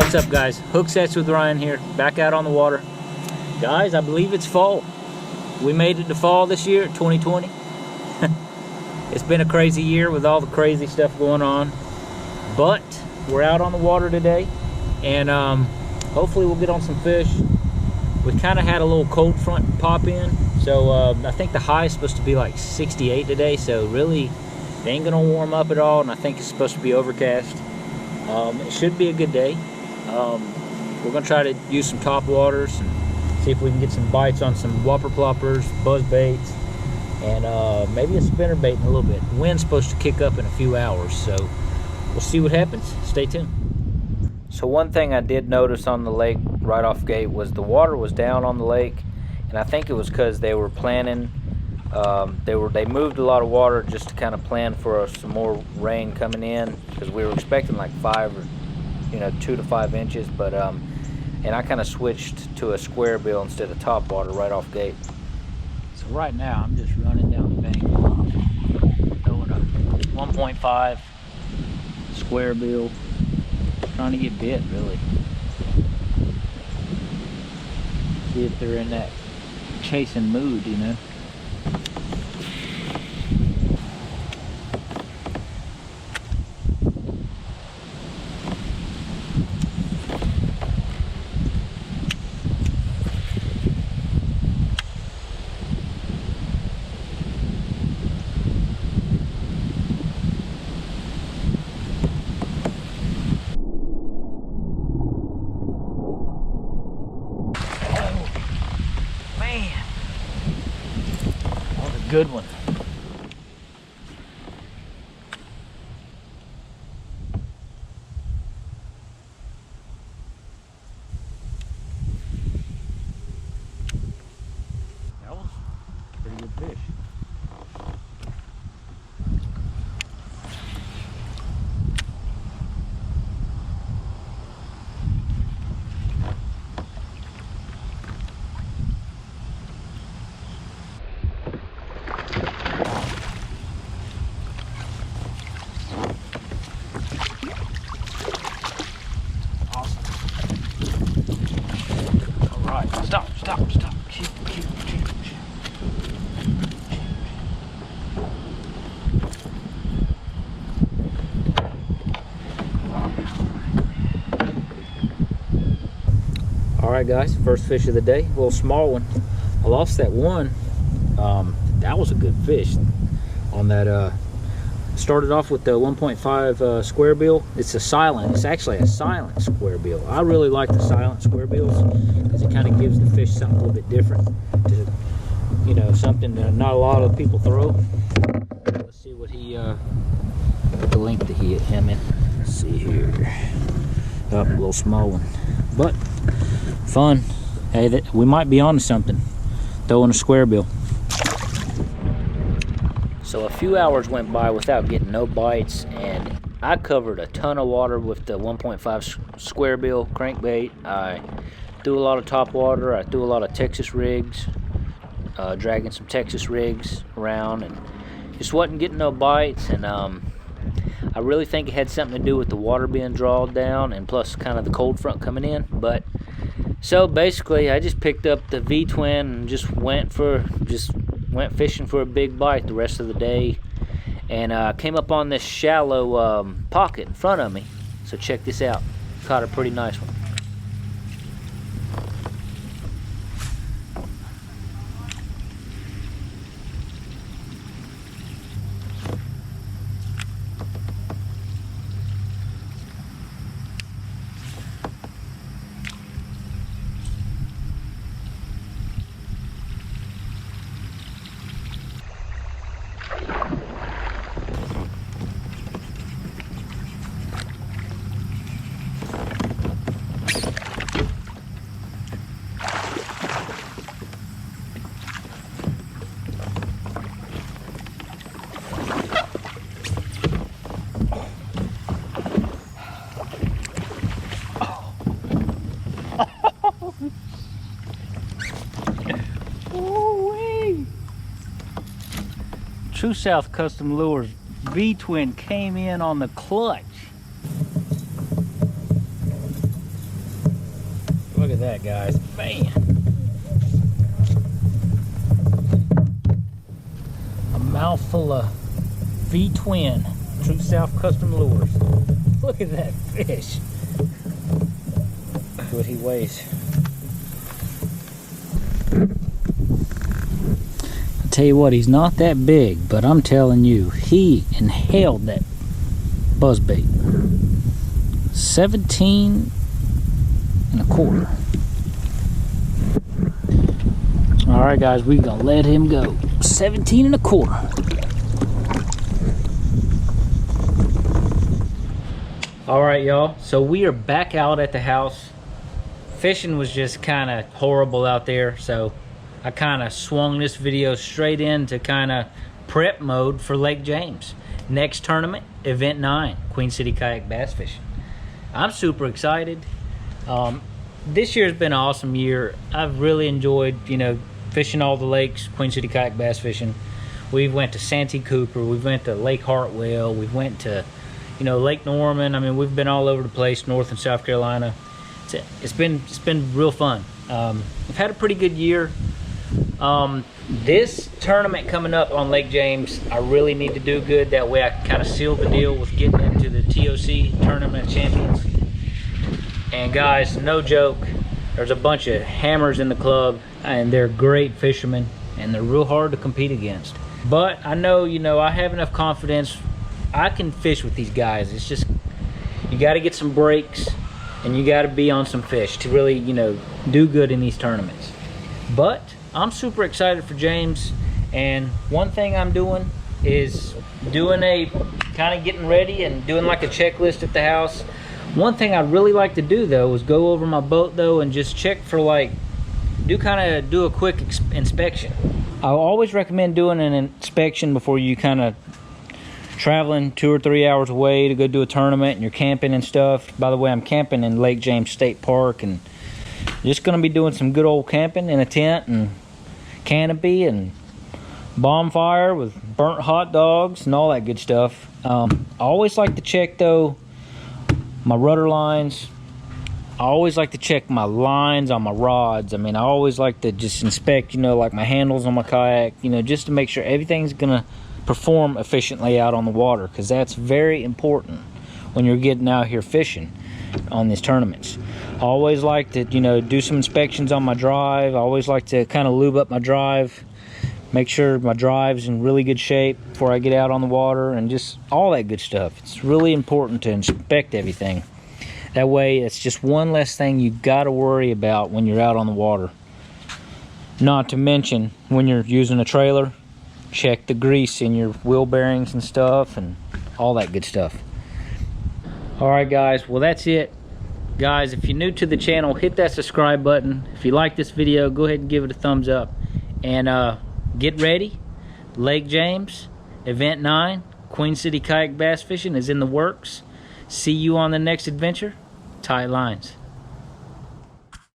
What's up, guys? Hook Sets with Ryan here, back out on the water. Guys, I believe it's fall. We made it to fall this year, 2020. It's been a crazy year with all the crazy stuff going on, but we're out on the water today, and hopefully we'll get on some fish. We kind of had a little cold front pop in, so I think the high is supposed to be like 68 today, so really they ain't gonna warm up at all, and I think it's supposed to be overcast. It should be a good day. We're gonna try to use some top waters and see if we can get some bites on some whopper ploppers, buzz baits, and maybe a spinner bait in a little bit. The wind's supposed to kick up in a few hours, so we'll see what happens. Stay tuned. So one thing I did notice on the lake right off gate was the water was down on the lake, and I think it was because they were planning. They moved a lot of water just to kind of plan for some more rain coming in, because we were expecting like 2 to 5 inches, but and I kind of switched to a square bill instead of top water right off gate. So right now I'm just running down the bank, throwing a 1.5 square bill, trying to get bit really. See if they're in that chasing mood, you know. Good one. That was a pretty good fish. Stop. Shoot. All right, guys, first fish of the day, a little small one. I lost that one. That was a good fish on that. Started off with the 1.5 square bill. It's actually a silent square bill. I really like the silent square bills because it kind of gives the fish something a little bit different, to, something that not a lot of people throw. Let's see what the length that he hit him in. Let's see here. Oh, a little small one, but fun. Hey, we might be onto something. Throwing a square bill. So a few hours went by without getting no bites, and I covered a ton of water with the 1.5 square bill crankbait. I threw a lot of top water. I threw a lot of Texas rigs, dragging some Texas rigs around, and just wasn't getting no bites. And I really think it had something to do with the water being drawn down, and plus kind of the cold front coming in. But so basically, I just picked up the V-twin and just went fishing for a big bite the rest of the day, and came up on this shallow pocket in front of me. So check this out. Caught a pretty nice one. True South Custom Lures V-twin came in on the clutch. at that, guys. Man. A mouthful of V-twin True South Custom Lures. Look at that fish. Look what he weighs. I'll tell you what, he's not that big, but I'm telling you, he inhaled that buzzbait. 17 and a quarter. All right, guys, we're gonna let him go. 17 and a quarter. All right, y'all, so we are back out at the house. Fishing was just kind of horrible out there, so I kind of swung this video straight into kind of prep mode for Lake James. Next tournament, Event 9, Queen City Kayak Bass Fishing. I'm super excited. This year's been an awesome year. I've really enjoyed, fishing all the lakes, Queen City Kayak Bass Fishing. We went to Santee Cooper, we went to Lake Hartwell, we went to, Lake Norman. I mean, we've been all over the place, North and South Carolina. It's been real fun. We've had a pretty good year. This tournament coming up on Lake James, I really need to do good. That way I can kind of seal the deal with getting into the TOC Tournament of Champions. And guys, no joke, there's a bunch of hammers in the club, and they're great fishermen, and they're real hard to compete against. But I know, I have enough confidence. I can fish with these guys. It's just, you got to get some breaks, and you got to be on some fish to really, do good in these tournaments. But I'm super excited for James, and one thing I'm doing is doing a kind of getting ready and doing like a checklist at the house. One thing I'd really like to do though is go over my boat though and just check for do a quick inspection. I always recommend doing an inspection before you kind of traveling 2 or 3 hours away to go do a tournament and you're camping and stuff. By the way, I'm camping in Lake James State Park, and just gonna be doing some good old camping in a tent and canopy and bonfire with burnt hot dogs and all that good stuff. I always like to check though my rudder lines. I always like to check my lines on my rods. I mean, I always like to just inspect, like my handles on my kayak, just to make sure everything's gonna perform efficiently out on the water, because that's very important when you're getting out here fishing on these tournaments. I always like to, do some inspections on my drive. I always like to kind of lube up my drive, make sure my drive's in really good shape before I get out on the water, and just all that good stuff. It's really important to inspect everything. That way, it's just one less thing you got to worry about when you're out on the water. Not to mention, when you're using a trailer, check the grease in your wheel bearings and stuff, and all that good stuff. All right, guys, well, that's it. Guys, if you're new to the channel, hit that subscribe button. If you like this video, go ahead and give it a thumbs up. And get ready. Lake James, Event 9, Queen City Kayak Bass Fishing is in the works. See you on the next adventure. Tight lines.